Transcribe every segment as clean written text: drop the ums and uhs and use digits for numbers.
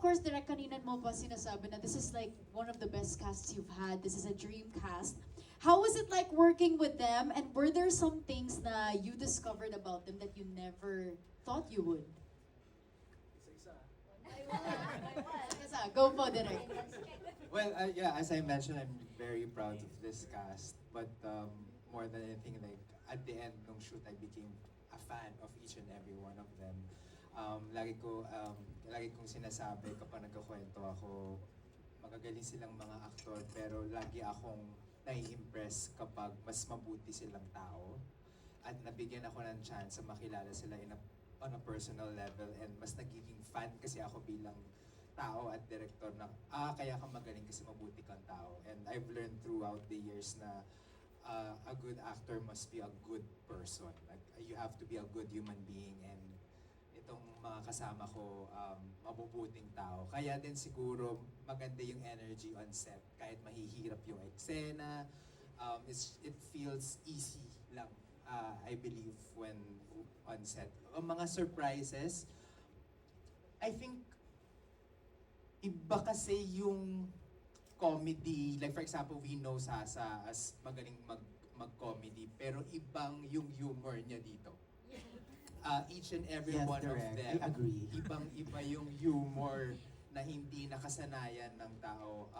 course, direct kanina mo pa sinasabi na this is like one of the best casts you've had. This is a dream cast. How was it like working with them? And were there some things na you discovered about them that you never thought you would? Isa, go po, direct. Well, yeah, as I mentioned, I'm very proud of this cast. But more than anything, like at the end ng shoot, I became a fan of each and every one of them. Lagi kong sinasabi kapag nagkakwento ako, magagaling silang mga aktor, pero lagi akong nai-impress kapag mas mabuti silang tao. At nabigyan ako ng chance na makilala sila on a personal level, and mas nagiging fan kasi ako bilang tao at director na, kaya ka magaling kasi mabuti kang tao. And I've learned throughout the years na a good actor must be a good person. Like, you have to be a good human being, and itong mga kasama ko, mabubuting tao. Kaya din siguro maganda yung energy on set. Kahit mahihirap yung eksena, it feels easy lang, I believe, when on set. Ang mga surprises, I think, iba kasi yung comedy. Like for example, we know Sasa as magaling mag-comedy, pero ibang yung humor niya dito. Each and every Yes, one correct. of them, I agree. ibang-iba yung humor na hindi nakasanayan ng tao.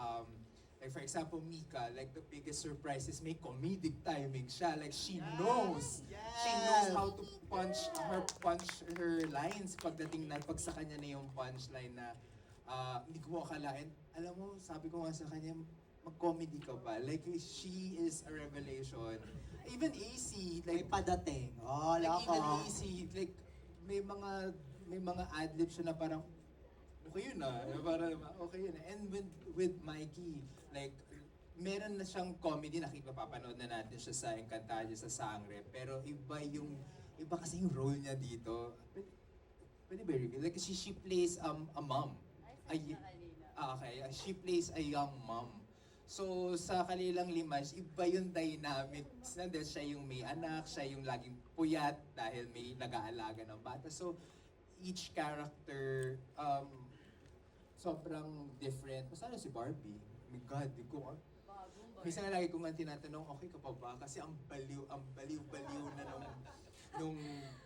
Like for example, Mika, like the biggest surprise is may comedic timing siya. Like she knows. She knows how to punch her lines pagdating na pag sa kanya na yung punchline na hindi ko akalain. Alam mo, sabi ko nga sa kanya, mag-comedy ka ba? Like, she is a revelation. Even AC, May like, padating. Oh, like loko. even AC, like, may mga ad-libs siya na parang, okay yun ah. Parang, okay yun ah. And with Mikey, like, meron na siyang comedy, papanood na natin siya sa Encantadia, sa Sangre. Pero iba kasi yung role niya dito. Pwede ba i-reveal? Like, she plays a mom. Okay. She plays a young mom. So, sa Kanilang Limas, iba yung dynamics. Nandun siya yung may anak, siya yung laging puyat dahil may nag-aalaga ng bata. So, each character, sobrang different. Basta si Barbie. Oh my God, di ko minsan nga lagi ko nga tinatanong, okay ka pa ba? Kasi ang baliw-baliw na nung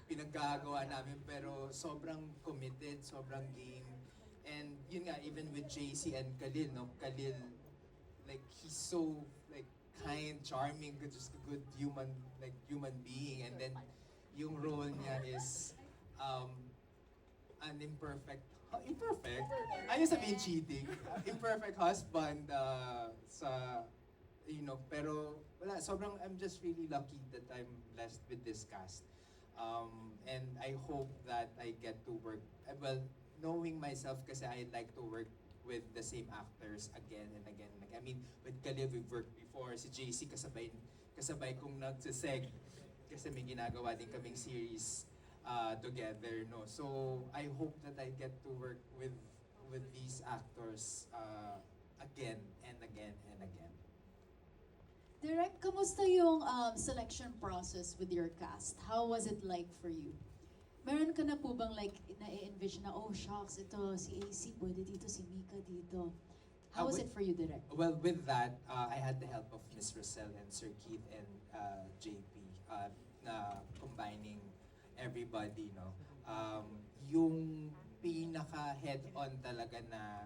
pinaggagawa namin. Pero sobrang committed, sobrang game. And yun nga, even with JC and Khalil, no? Khalil, like, he's so, like, kind, charming, just a good human being. And then, yung role niya is, an imperfect, ayaw sabihin cheating, imperfect husband, pero wala, I'm just really lucky that I'm blessed with this cast. And I hope that I get to work, knowing myself kasi I like to work with the same actors again and again. Like, I mean, with Khalil, we've worked before. Si JC, kasabay kong nagsiseg kasi may ginagawa din kaming series together, no? So, I hope that I get to work with these actors again and again and again. Direct, kamusta yung selection process with your cast? How was it like for you? Meron ka na po bang like na-envision na, oh shucks, ito si AC, pwede dito, si Mika dito. How was it for you, Direct? Well, with that, I had the help of Miss Rosel and Sir Keith and JP na combining everybody, no? Yung pinaka head-on talaga na,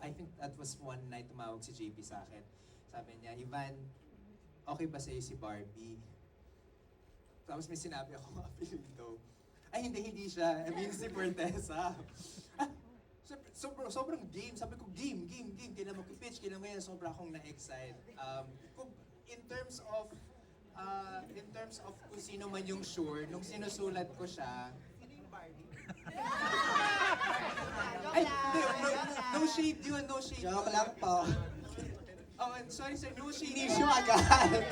I think that was one night tumawag si JP sa akin. Sabi niya, Ivan, okay ba sa'yo si Barbie? Tapos may sinabi ako mga apelido. Ay, hindi siya. I mean, si Fortesa. Sobrang game. Sabi ko, game. Kailan mag-pitch, kailan mo yan. Sobrang akong na-excite. In terms of kung sino man yung sure, nung sinusulat ko siya, ay, no shade yun, no shade. Joke lang po. Oh, sorry sir, no shade. Inisyo agad.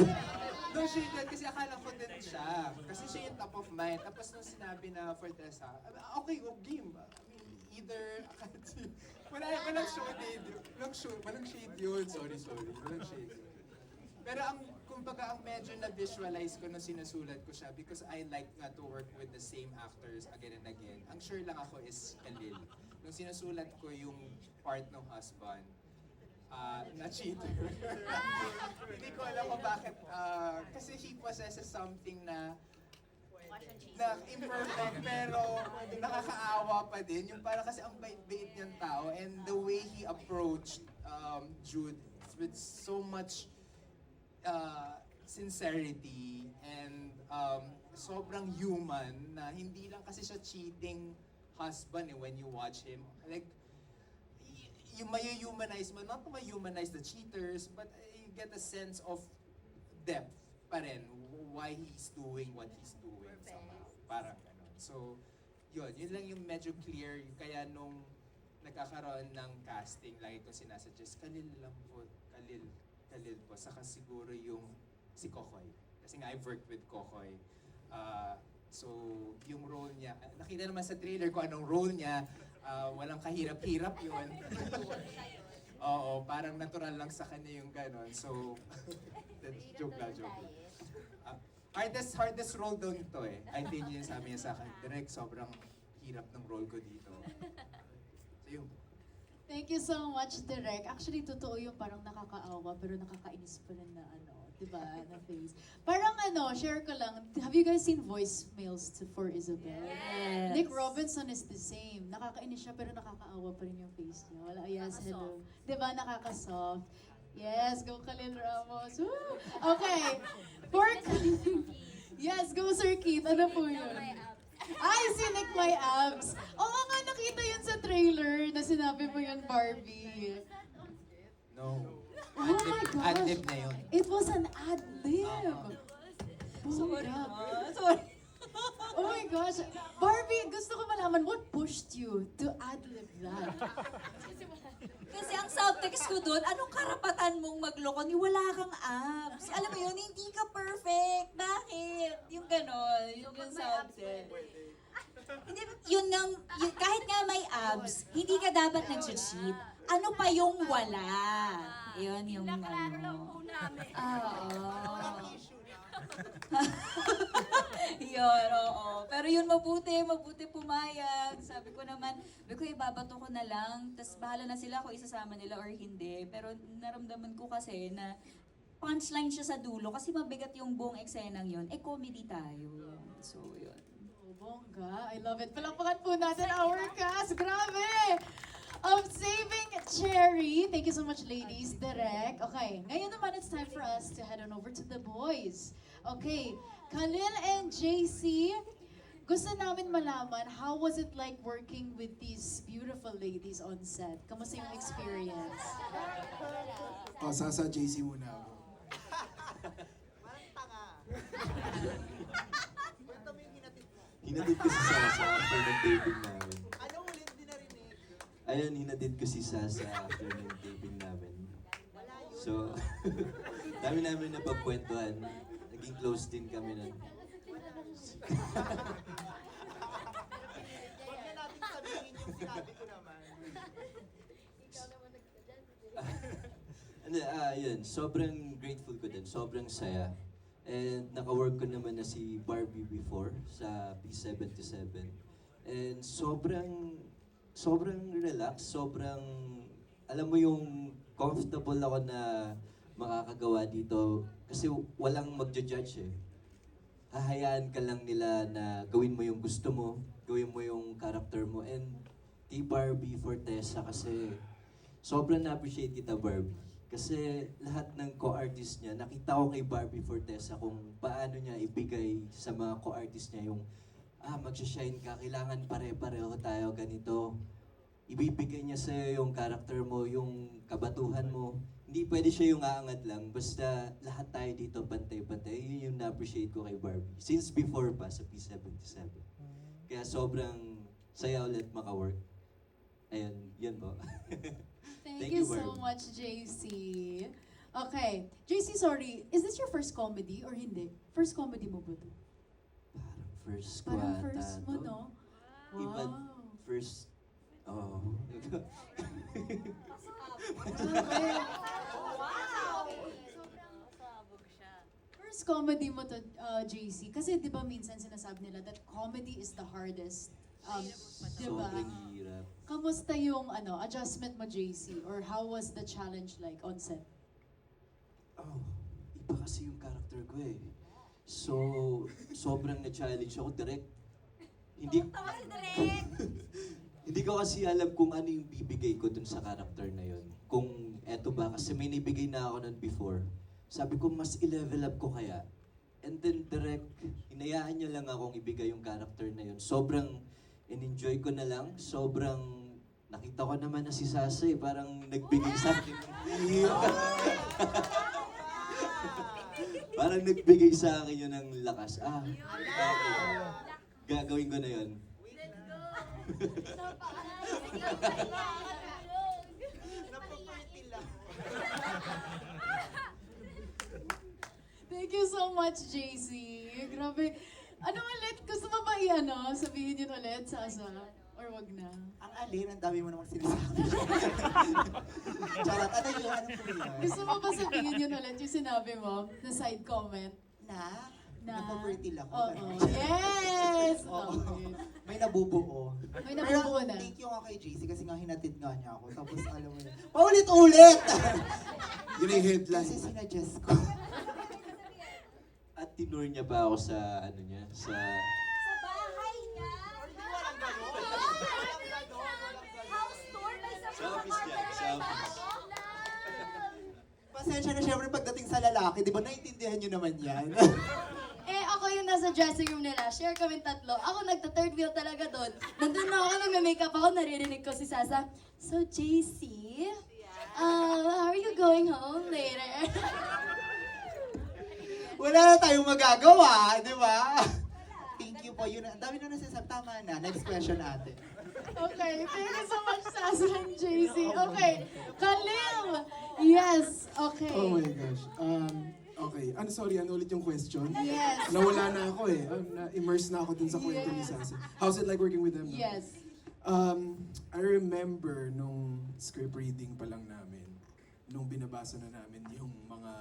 No shade yun, kasi akala ko din siya. Kasi siya yung top of mind. Tapos nung sinabi na Fortesa, okay, game. I mean, either, walang shade yun. Sorry. Walang shade yun. Pero kumbaga, ang medyo na-visualize ko nung sinusulat ko siya because I like to work with the same actors again and again. Ang sure lang ako is Khalil. nung sinusulat ko yung part ng husband, na cheater. Hindi ko alam kung bakit, kasi he possesses something na imperfect pero nakakaawa pa din. Yung para kasi ang bait-bait niyang tao and the way he approached Jude with so much sincerity and sobrang human na hindi lang kasi siya cheating husband when you watch him. Like, yung may-humanize mo, not to humanize the cheaters, but you get a sense of depth pa rin, why he's doing what he's doing somehow. Parang gano'n. So, yun lang yung medyo clear. Kaya nung nagkakaroon ng casting, lagi ko sinasuggest, Khalil lang po, Khalil po. Saka siguro yung si Kokoy. Kasi nga, I've worked with Kokoy. So, yung role niya, nakita naman sa trailer ko anong role niya, walang kahirap-hirap yun. Oo, parang natural lang sa kanya yung gano'n. So, joke lang. Hardest role daw nito eh. I think yun sabi niya sa akin, direct, sobrang hirap ng role ko dito. So, yun. Thank you so much, Direk. Actually, totoo yung parang nakakaawa pero nakakainis pa rin na diba, na face. Parang share ko lang, have you guys seen voicemails for Isabel? Yes. Nick Robinson is the same. Nakakainis siya pero nakakaawa pa rin yung face niya. Wala, yes, hello. Diba, nakaka-soft. Yes, go Khalil Ramos. Woo! Okay. Yes, go Sir Keith. Ano po yun? Ay, sinik my abs. Oo nga, nakita yun sa trailer na sinabi mo yun, Barbie. No. Oh my gosh. Ad-lib na yun. It was an ad-lib. Sorry, Bongga. ma. Sorry. Oh my gosh. Barbie, gusto ko malaman, what pushed you to ad-lib that? Kasi ang subtext ko doon, anong karapatan mong magloko ni wala kang abs? Alam mo yun, hindi ka perfect. Bakit? Yung gano'n, yung subtext. Hindi, kahit nga may abs, hindi ka dapat nag-cheat. Ano pa yung wala? Yun yung ano. Oo. Yun, oo. Pero yun, mabuti pumayag. Sabi ko ibabato ko na lang, tas bahala na sila kung isasama nila or hindi. Pero naramdaman ko kasi na punchline siya sa dulo kasi mabigat yung buong eksenang yun. Comedy tayo. So, yun. Oh, bongga. I love it. Palakpakan po natin our cast. Grabe! Of Saving Cherry. Thank you so much, ladies. Direk. Okay, ngayon naman it's time for us to head on over to the boys. Okay, Khalil and JC, gusto namin malaman, how was it like working with these beautiful ladies on set? Kamusta yung experience? Sa JC muna ako. Hinatid ko si Sasa after ng taping namin. Anong ulit din narinig? Ayun, hinatid ko si Sasa after ng taping namin. So, dami namin napagkwentuhan. Naging close din kami nun. Huwag na natin sabihin yung sinabi ko naman. Yun, sobrang grateful ko din. Sobrang saya. And naka-work ko naman na si Barbie before sa P77. And sobrang relax, alam mo yung comfortable ako na makakagawa dito kasi walang magja-judge eh. Hahayaan ka lang nila na gawin mo yung gusto mo, gawin mo yung character mo. And kay Barbie Fortesa kasi sobrang na-appreciate kita, Barbie. Kasi lahat ng co-artist niya, nakita ko kay Barbie Fortesa kung paano niya ibigay sa mga co-artist niya yung magsha-shine ka, kailangan pare-pareho tayo ganito. Ibibigay niya sa'yo yung character mo, yung kabatuhan mo. Hindi pwede siya yung aangat lang, basta lahat tayo dito pantay-pantay. Yun yung na-appreciate ko kay Barbie. Since before pa sa P77. Kaya sobrang saya ulit maka-work. Ayun, yun po. Thank you so Barbie. much, JC. Okay, JC, sorry, is this your first comedy or hindi? First comedy mo ba to? Parang first ko Parang ata first mo, to. no? Iba, Wow. first, oh. Grabe. First comedy mo to, JC. Kasi di ba minsan sinasabi nila that comedy is the hardest Diba? Sobrang hirap. Kamusta yung adjustment mo, JC? Or how was the challenge like on set? Oh, iba kasi yung character ko eh. So, sobrang na-challenge ako direct. Hindi, Tawa si Direk! hindi ko kasi alam kung ano yung bibigay ko dun sa character na yun. Kung eto ba, kasi may nibigay na ako nun before. Sabi ko, mas i-level up ko kaya. And then direct, hinayaan niya lang akong ibigay yung character na yun. Sobrang in-enjoy ko na lang. Sobrang nakita ko naman na si Sasa eh, parang nagbigay sa akin. Parang nagbigay sa akin yun ng lakas. Okay. Gagawin ko na yun. Napapurtil lang. Thank you so much, JC. Grabe. Ano ulit? Gusto mo ba sabihin yun ulit, Sasa? Or wag na? Ang alin, ang dami mo namang sinasabi. Charot, ano yun? Ano po yun? Gusto mo ba sabihin yun ulit yung sinabi mo na side comment? Na? Na? Napapurtil ako. Oo. Yes! Oo. Okay. May nabubuo. May nabubuo Pero na. thank you nga kay JC kasi nga hinatid nga niya ako. Tapos alam mo yun, paulit-ulit! Yun yung headline. Kasi sinadjust ko. At tinur niya pa ako sa Sa bahay niya! House tour na sa Sa office niya, sa office. Pasensya na syempre pagdating sa lalaki, di ba naiintindihan niyo naman yan? Ako yung nasa dressing room nila. Share kami tatlo. Ako nagta-third wheel talaga doon. Nandun na ako, nagme-makeup ako, naririnig ko si Sasa. So, JC, how are you going home later? Wala na tayong magagawa, di ba? Thank you po. Yun, ang dami na nasasabi. Tama na. Next question ate. Okay, thank you so much, Sasa and JC. Okay, Khalil! Yes, okay. Oh my gosh. Okay. Sorry, ano ulit yung question? Yes. Nawala na ako eh. Na-immerse na ako dun sa kwento ni Sasa. How's it like working with them? now? Yes. I remember nung script reading pa lang namin, nung binabasa na namin yung mga,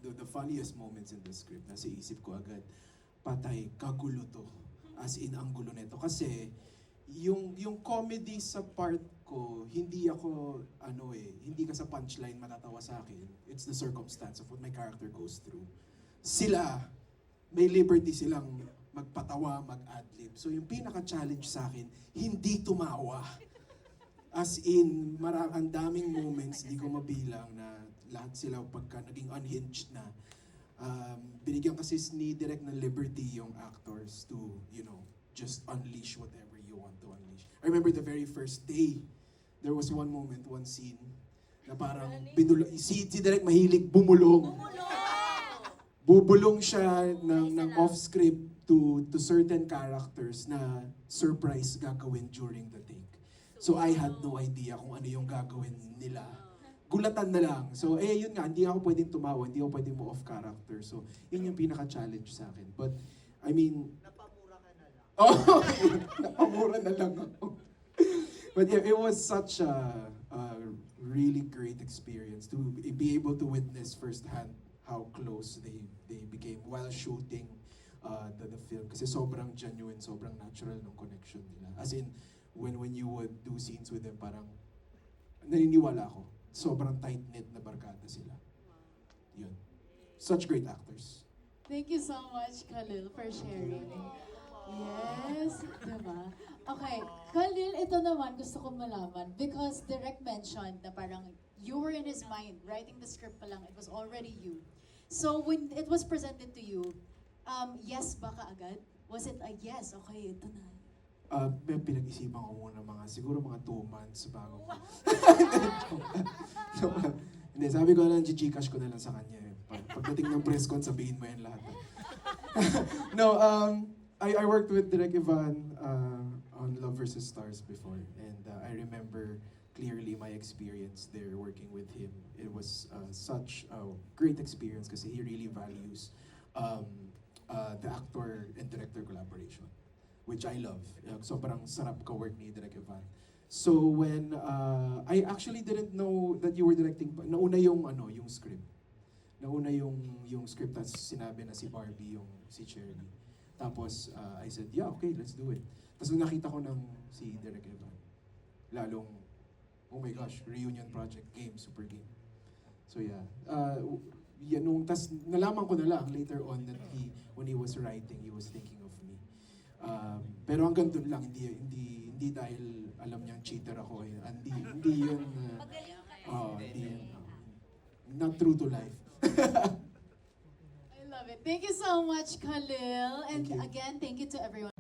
the funniest moments in the script, nasa isip ko agad, patay, kagulo to. As in, ang gulo nito. Kasi, yung comedy sa part ko, hindi ka sa punchline matatawa sa akin. It's the circumstance of what my character goes through. Sila, may liberty silang magpatawa, mag-adlib. So yung pinaka-challenge sa akin, hindi tumawa. As in, ang daming moments, di ko mabilang na lahat sila pagka naging unhinged na. Binigyan kasi ni Direk ng liberty yung actors to, just unleash whatever you want to unleash. I remember the very first day, there was one moment, one scene, na parang si Direk mahilig bumulong. Bubulong siya ng off-script to certain characters na surprise gagawin during the take. So I had no idea kung ano yung gagawin nila. Gulatan na lang. So yun nga, hindi ako pwedeng tumawa, hindi ako pwedeng mo off character. So yun yung pinaka-challenge sa akin. But I mean, Napamura ka na lang. oh, napamura na lang ako. But yeah, it was such a really great experience to be able to witness firsthand how close they became while shooting the film. Kasi sobrang genuine, sobrang natural ng connection nila. As in, when you would do scenes with them, parang naniniwala ako. Sobrang tight-knit na barkada sila. Yun. Such great actors. Thank you so much, Khalil, for sharing. Yes, diba? Okay, Khalil, ito naman gusto kong malaman because Direk mentioned na parang you were in his mind, writing the script pa lang, it was already you. So when it was presented to you, yes ba kaagad? Was it a yes? Okay, ito na. May pinag-isipan ko muna siguro mga 2 months bago. Hindi, sabi ko lang, Gcash ko na lang sa kanya. Pagdating ng press con, sabihin mo yan lahat. No, I worked with Direk Ivan on Love vs. Stars before. And I remember clearly my experience there working with him. It was such a great experience kasi he really values the actor and director collaboration, which I love. Sobrang sarap ka-work ni Direk Ivan. So when I actually didn't know that you were directing, nauna yung script. Nauna yung script at sinabi na si Barbie, si Cherry. Tapos I said, yeah, okay, let's do it. Tapos nung nakita ko ng si Derek Evan, lalong, oh my gosh, reunion project game, super game. So yeah, yan nung, tas nalaman ko na lang later on that when he was writing, he was thinking of me. Pero hanggang dun lang, hindi dahil alam niyang cheater ako eh. Hindi yun, hindi yun, not true to life. I love it. Thank you so much, Khalil. And Thank you. again, thank you to everyone.